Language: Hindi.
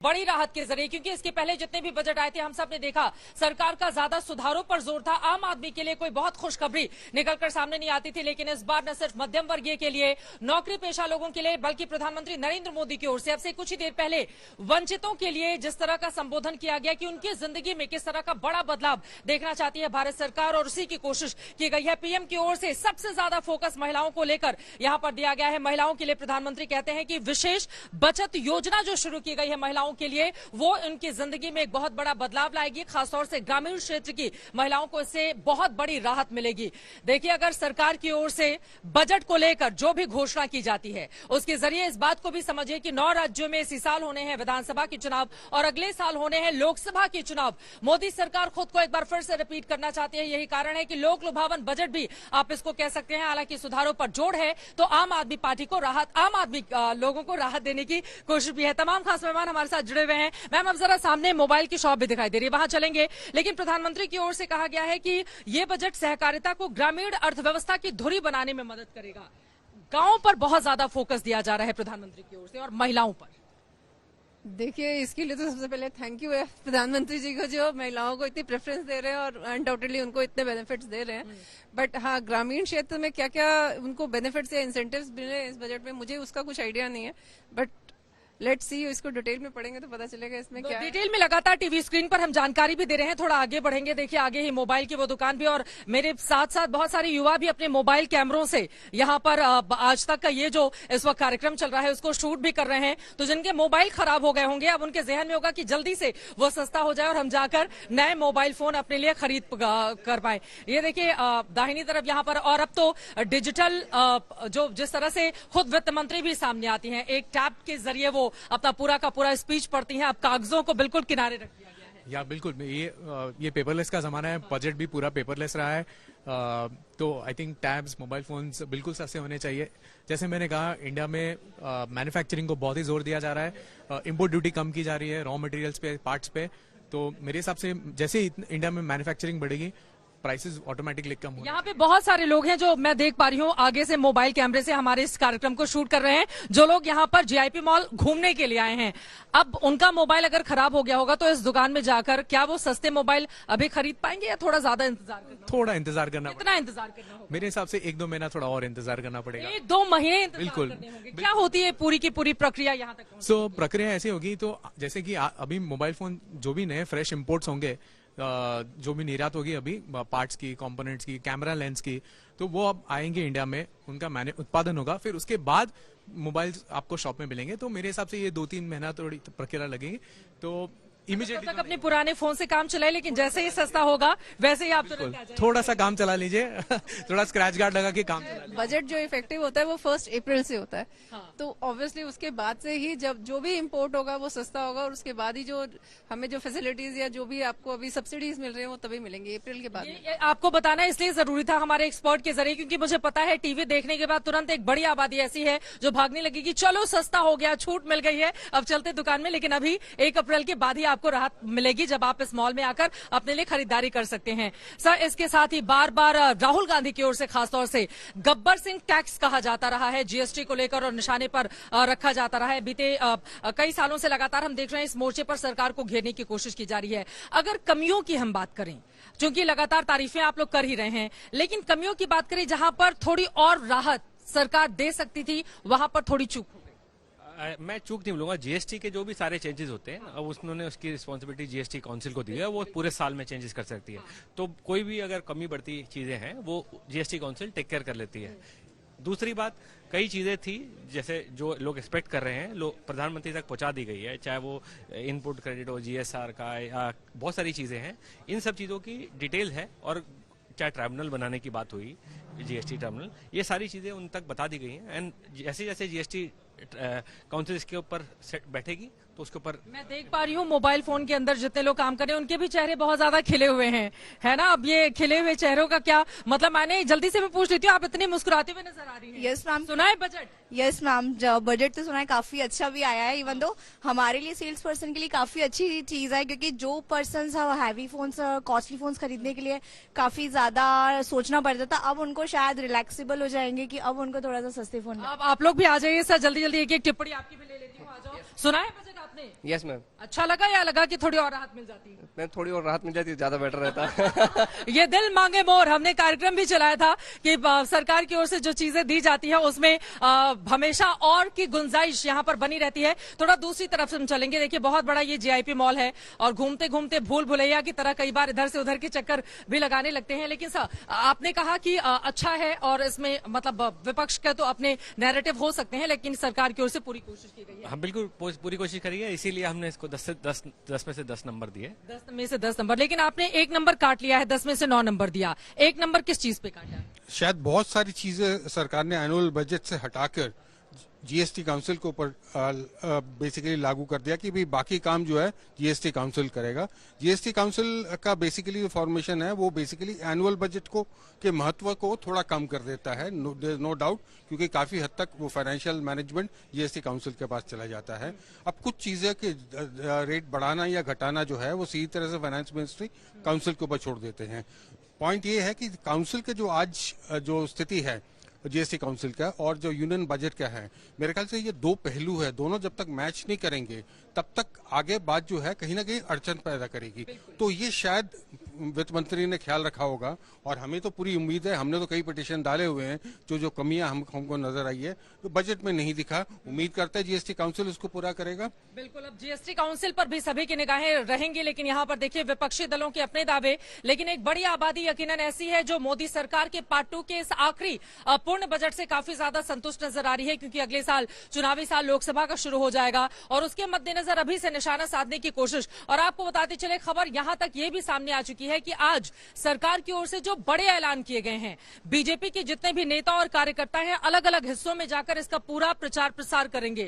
बड़ी राहत के जरिए, क्योंकि इसके पहले जितने भी बजट आए थे हम सब ने देखा सरकार का ज्यादा सुधारों पर जोर था। आम आदमी के लिए कोई बहुत खुशखबरी निकलकर सामने नहीं आती थी, लेकिन इस बार न सिर्फ मध्यम वर्गीय के लिए, नौकरी पेशा लोगों के लिए, बल्कि प्रधानमंत्री नरेंद्र मोदी की ओर से अब से कुछ ही देर पहले वंचितों के लिए जिस तरह का संबोधन किया गया कि उनकी जिंदगी में किस तरह का बड़ा बदलाव देखना चाहती है भारत सरकार, और उसी की कोशिश की गई है। पीएम की ओर से सबसे ज्यादा फोकस महिलाओं को लेकर यहां पर दिया गया है। महिलाओं के लिए प्रधानमंत्री कहते हैं कि विशेष बचत योजना जो शुरू की गई है महिलाओं के लिए, वो उनकी जिंदगी में एक बहुत बड़ा बदलाव लाएगी। खासतौर से ग्रामीण क्षेत्र की महिलाओं को इससे बहुत बड़ी राहत मिलेगी। देखिए, अगर सरकार की ओर से बजट को लेकर जो भी घोषणा की जाती है, उसके जरिए इस बात को भी समझिए कि 9 राज्यों में इसी साल होने हैं विधानसभा के चुनाव और अगले साल होने हैं लोकसभा के चुनाव। मोदी सरकार खुद को एक बार फिर से रिपीट करना चाहती है। यही कारण है कि लोक लुभावन बजट भी आप इसको कह सकते हैं। हालांकि सुधारों पर जोर है तो आम आदमी पार्टी को राहत, आम आदमी लोगों को राहत देने की कोशिश भी है। तमाम खास मेहमान हमारे साथ जुड़े हुए हैं। मैम, अब जरा सामने मोबाइल की शॉप भी दिखाई दे रही है, वहां चलेंगे। लेकिन प्रधानमंत्री की ओर से कहा गया है कि ये बजट सहकारिता को ग्रामीण अर्थव्यवस्था की धुरी बनाने में मदद करेगा। गांवों पर बहुत ज्यादा फोकस दिया जा रहा है प्रधानमंत्री की ओर से और महिलाओं पर। देखिए, इसके लिए तो सबसे पहले थैंक यू है प्रधानमंत्री जी को, जो महिलाओं को इतनी प्रेफरेंस दे रहे हैं और अनडाउटेडली उनको इतने बेनिफिट्स दे रहे हैं। बट हाँ, ग्रामीण क्षेत्र में क्या क्या उनको बेनिफिट्स या इंसेंटिव्स मिले इस बजट में, मुझे उसका कुछ आइडिया नहीं है। बट लेट्स सी, इसको डिटेल में पढ़ेंगे तो पता चलेगा इसमें क्या है। डिटेल में लगातार टीवी स्क्रीन पर हम जानकारी भी दे रहे हैं। थोड़ा आगे बढ़ेंगे। देखिए, आगे ही मोबाइल की वो दुकान भी, और मेरे साथ साथ बहुत सारे युवा भी अपने मोबाइल कैमरों से यहाँ पर आज तक का ये जो इस वक्त कार्यक्रम चल रहा है उसको शूट भी कर रहे हैं। तो जिनके मोबाइल खराब हो गए होंगे, अब उनके जहन में होगा कि जल्दी से वो सस्ता हो जाए और हम जाकर नए मोबाइल फोन अपने लिए खरीद कर पाए। ये देखिए दाहिनी तरफ यहाँ पर, और अब तो डिजिटल जो जिस तरह से खुद वित्त मंत्री भी सामने आती हैं, एक टैब के जरिए वो अपना पूरा का पूरा स्पीच पढ़ती हैं। अब कागजों को बिल्कुल किनारे रख दिया गया है। या बिल्कुल, ये पेपरलेस का जमाना है, बजट भी पूरा पेपरलेस रहा है। तो I think tabs, mobile phones बिल्कुल सस्ते होने चाहिए। जैसे मैंने कहा, इंडिया में मैन्युफैक्चरिंग को बहुत ही जोर दिया जा रहा है। इंपोर्ट ड्यूटी कम की जा रही है रॉ मटेरियल्स पे, पार्ट्स पे। तो मेरे हिसाब से जैसे ही इंडिया में मैन्युफैक्चरिंग बढ़ेगी, प्राइसेस ऑटोमेटिकली कम होंगे। यहाँ पे बहुत सारे लोग हैं जो मैं देख पा रही हूँ आगे से मोबाइल कैमरे से हमारे इस कार्यक्रम को शूट कर रहे हैं। जो लोग यहाँ पर जीआईपी मॉल घूमने के लिए आए हैं, अब उनका मोबाइल अगर खराब हो गया होगा तो इस दुकान में जाकर क्या वो सस्ते मोबाइल अभी खरीद पाएंगे या थोड़ा ज्यादा इंतजार करना? थोड़ा इंतजार करना। कितना इंतजार करना होगा? मेरे हिसाब से 1-2 महीना थोड़ा और इंतजार करना पड़ेगा। 1-2 महीने इंतजार बिल्कुल, करने होंगे। क्या होती है पूरी की पूरी प्रक्रिया यहाँ तक? सो प्रक्रिया ऐसी होगी, तो जैसे कि अभी मोबाइल फोन जो भी नए फ्रेश इंपोर्ट्स होंगे, जो भी निर्यात होगी अभी पार्ट्स की, कंपोनेंट्स की, कैमरा लेंस की, तो वो अब आएंगे इंडिया में, उनका उत्पादन होगा। फिर उसके बाद मोबाइल आपको शॉप में मिलेंगे। तो मेरे हिसाब से ये 2-3 महीना थोड़ी प्रक्रिया लगेगी। तो इमीडिएटली तक अपने पुराने फोन से काम चलाए, लेकिन जैसे ही सस्ता होगा वैसे ही आप तुरंत आ जाएंगे। थोड़ा सा काम चला लीजिए थोड़ा स्क्रैच गार्ड लगा के काम चला लीजिए। बजट जो इफेक्टिव होता है वो 1 अप्रैल से होता है। हाँ। तो ऑब्वियसली उसके बाद से ही जब जो भी इम्पोर्ट होगा वो सस्ता होगा, और उसके बाद ही जो हमें जो फैसिलिटीज या जो भी आपको अभी सब्सिडीज मिल रही है वो तभी मिलेंगी अप्रैल के बाद। ये आपको बताना इसलिए जरूरी था हमारे एक्सपर्ट के जरिए, क्योंकि मुझे पता है टीवी देखने के बाद तुरंत एक बड़ी आबादी ऐसी है जो भागने लगेगी, चलो सस्ता हो गया, छूट मिल गई है, अब चलते दुकान में। लेकिन अभी 1 अप्रैल के बाद ही आपको राहत मिलेगी जब आप इस मॉल में आकर अपने लिए खरीदारी कर सकते हैं। सर, इसके साथ ही बार बार राहुल गांधी की ओर से खासतौर से गब्बर सिंह टैक्स कहा जाता रहा है, जीएसटी को लेकर और निशाने पर रखा जाता रहा है। बीते कई सालों से लगातार हम देख रहे हैं इस मोर्चे पर सरकार को घेरने की कोशिश की जा रही है। अगर कमियों की हम बात करें, क्योंकि लगातार तारीफें आप लोग कर ही रहे हैं, लेकिन कमियों की बात करें जहां पर थोड़ी और राहत सरकार दे सकती थी, वहां पर थोड़ी चूक हो गई। मैं चूक नहीं बोलूंगा। जीएसटी के जो भी सारे चेंजेस होते हैं, अब उन्होंने उसकी रिस्पॉन्सिबिलिटी जीएसटी काउंसिल को दी है, वो पूरे साल में चेंजेस कर सकती है। तो कोई भी अगर कमी बढ़ती चीजें हैं वो जीएसटी काउंसिल टेक केयर कर लेती है। दूसरी बात, कई चीजें थी जैसे जो लोग एक्सपेक्ट कर रहे हैं, लोग प्रधानमंत्री तक पहुंचा दी गई है, चाहे वो इनपुट क्रेडिट हो, जीएसआर का, या बहुत सारी चीजें हैं। इन सब चीजों की डिटेल है, और चाहे ट्राइब्यूनल बनाने की बात हुई, जीएसटी ट्राइब्यूनल, ये सारी चीजें उन तक बता दी गई हैं। एंड जैसे जैसे जीएसटी काउंसिल इसके ऊपर सेट बैठेगी तो उसके ऊपर मैं देख पा रही हूँ मोबाइल फोन के अंदर जितने लोग काम कर रहे हैं उनके भी चेहरे बहुत ज्यादा खिले हुए हैं, है ना? अब ये खिले हुए चेहरों का क्या मतलब? मैंने जल्दी से मैं पूछ लेती हूँ, आप इतनी मुस्कुराते हुए नजर आ रही हैं। यस मैम, सुना है बजट? यस मैम, बजट तो सुना है, काफी अच्छा भी आया है। इवन दो हमारे लिए सेल्स पर्सन के लिए काफी अच्छी चीज है, क्योंकि जो person heavy phones, costly phones खरीदने के लिए काफी ज्यादा सोचना पड़ता था, अब उनको शायद रिलैक्सेबल हो जाएंगे कि अब उनको थोड़ा सा सस्ते फोन। अब आप लोग भी आ जाइए सर, जल्दी जल्दी एक एक टिप्पणी आपकी भी ले लेती हूँ, आ जाओ। सुना है बजट? आपने? Yes ma'am. अच्छा लगा या लगा कि थोड़ी और राहत मिल जाती? मैम थोड़ी और राहत मिल जाती है ज्यादा बेटर रहता। ये दिल मांगे मोर हमने कार्यक्रम भी चलाया था कि सरकार की ओर से जो चीजें दी जाती है उसमें हमेशा और की गुंजाइश यहाँ पर बनी रहती है। थोड़ा दूसरी तरफ से हम चलेंगे। देखिए बहुत बड़ा ये जीआईपी मॉल है और घूमते घूमते भूल भुलैया की तरह कई बार इधर से उधर के चक्कर भी लगाने लगते हैं। लेकिन सर आपने कहा कि अच्छा है और इसमें मतलब विपक्ष का तो अपने नैरेटिव हो सकते हैं, लेकिन सरकार की ओर से पूरी कोशिश की गई है। हम बिल्कुल पूरी कोशिश करी है, इसीलिए हमने इसको 10 में से 10 नंबर दिए। 10 में से 10 नंबर, लेकिन आपने एक नंबर काट लिया है, 10 में से 9 नंबर दिया। एक नंबर किस चीज पे काटा? शायद बहुत सारी चीजें सरकार ने एनुअल बजट से हटाकर जीएसटी काउंसिल के ऊपर बेसिकली लागू कर दिया कि भाई बाकी काम जो है जीएसटी काउंसिल करेगा। जीएसटी काउंसिल का बेसिकली जो फॉर्मेशन है वो बेसिकली एनुअल बजट को के महत्व को थोड़ा कम कर देता है, नो डाउट, क्योंकि काफी हद तक वो फाइनेंशियल मैनेजमेंट जीएसटी काउंसिल के पास चला जाता है। अब कुछ चीजें के रेट बढ़ाना या घटाना जो है वो सीधी तरह से फाइनेंस मिनिस्ट्री काउंसिल के ऊपर छोड़ देते हैं। पॉइंट ये है कि काउंसिल के जो आज जो स्थिति है जीएसटी काउंसिल का और जो यूनियन बजट का है, मेरे ख्याल से ये दो पहलू है, दोनों जब तक मैच नहीं करेंगे तब तक आगे बात जो है कहीं ना कहीं अड़चन पैदा करेगी। तो ये शायद वित्त मंत्री ने ख्याल रखा होगा और हमें तो पूरी उम्मीद है, हमने तो कई पिटीशन डाले हुए हैं जो कमियां हमको नजर आई है तो बजट में नहीं दिखा। उम्मीद करते हैं जीएसटी काउंसिल उसको पूरा करेगा। बिल्कुल, अब जीएसटी काउंसिल पर भी सभी की निगाहें रहेंगी, लेकिन यहाँ पर देखिए विपक्षी दलों के अपने दावे, लेकिन एक बड़ी आबादी यकीनन ऐसी है जो मोदी सरकार के पार्ट 2 के इस आखिरी पूर्ण बजट से काफी ज्यादा संतुष्ट नजर आ रही है, क्योंकि अगले साल चुनावी साल लोकसभा का शुरू हो जाएगा और उसके मद्देनजर अभी से निशाना साधने की कोशिश। और आपको बताते चले खबर यहां तक ये भी सामने आ चुकी है कि आज सरकार की ओर से जो बड़े ऐलान किए गए हैं, बीजेपी के जितने भी नेता और कार्यकर्ता हैं अलग अलग हिस्सों में जाकर इसका पूरा प्रचार प्रसार करेंगे।